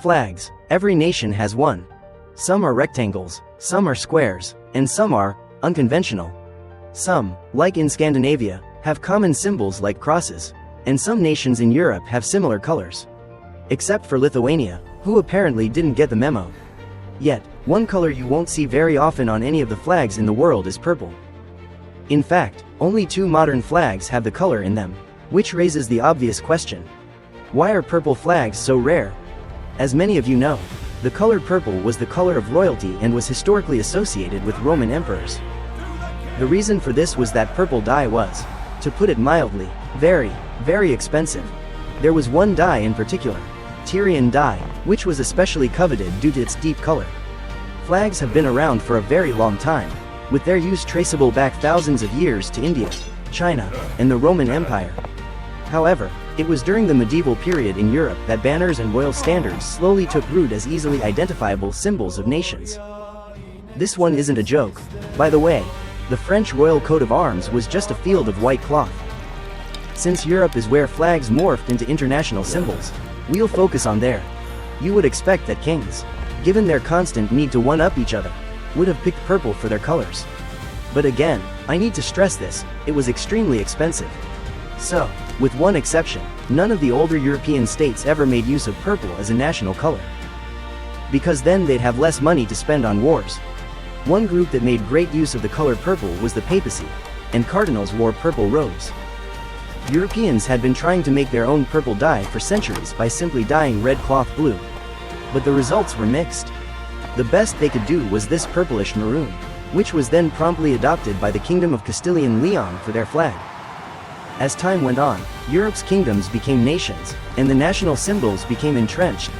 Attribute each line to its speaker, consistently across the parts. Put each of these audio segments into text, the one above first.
Speaker 1: Flags. Every nation has one. Some are rectangles, some are squares, and some are unconventional. Some, like in Scandinavia, have common symbols like crosses, and some nations in Europe have similar colors. Except for Lithuania, who apparently didn't get the memo. Yet, one color you won't see very often on any of the flags in the world is purple. In fact, only 2 modern flags have the color in them, which raises the obvious question. Why are purple flags so rare? As many of you know, the color purple was the color of royalty and was historically associated with Roman emperors. The reason for this was that purple dye was, to put it mildly, very, very expensive. There was one dye in particular, Tyrian dye, which was especially coveted due to its deep color. Flags have been around for a very long time, with their use traceable back thousands of years to India, China, and the Roman Empire. However, it was during the medieval period in Europe that banners and royal standards slowly took root as easily identifiable symbols of nations. This one isn't a joke. By the way, the French royal coat of arms was just a field of white cloth. Since Europe is where flags morphed into international symbols, we'll focus on there. You would expect that kings, given their constant need to one-up each other, would have picked purple for their colors. But again, I need to stress this, it was extremely expensive. So, with one exception, none of the older European states ever made use of purple as a national color. Because then they'd have less money to spend on wars. One group that made great use of the color purple was the papacy, and cardinals wore purple robes. Europeans had been trying to make their own purple dye for centuries by simply dyeing red cloth blue. But the results were mixed. The best they could do was this purplish maroon, which was then promptly adopted by the Kingdom of Castilian Leon for their flag. As time went on, Europe's kingdoms became nations, and the national symbols became entrenched.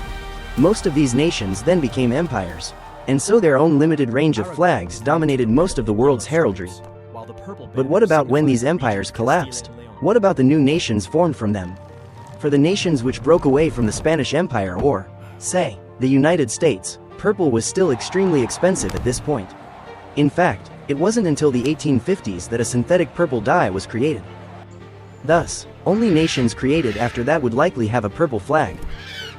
Speaker 1: Most of these nations then became empires, and so their own limited range of flags dominated most of the world's heraldry. But what about when these empires collapsed? What about the new nations formed from them? For the nations which broke away from the Spanish Empire or, say, the United States, purple was still extremely expensive at this point. In fact, it wasn't until the 1850s that a synthetic purple dye was created. Thus, only nations created after that would likely have a purple flag.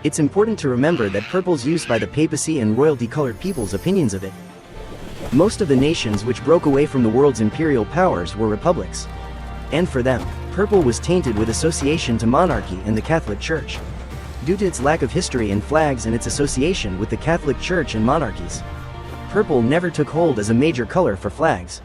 Speaker 1: It's important to remember that purple's use by the papacy and royalty colored people's opinions of it. Most of the nations which broke away from the world's imperial powers were republics. And for them, purple was tainted with association to monarchy and the Catholic Church. Due to its lack of history in flags and its association with the Catholic Church and monarchies, purple never took hold as a major color for flags.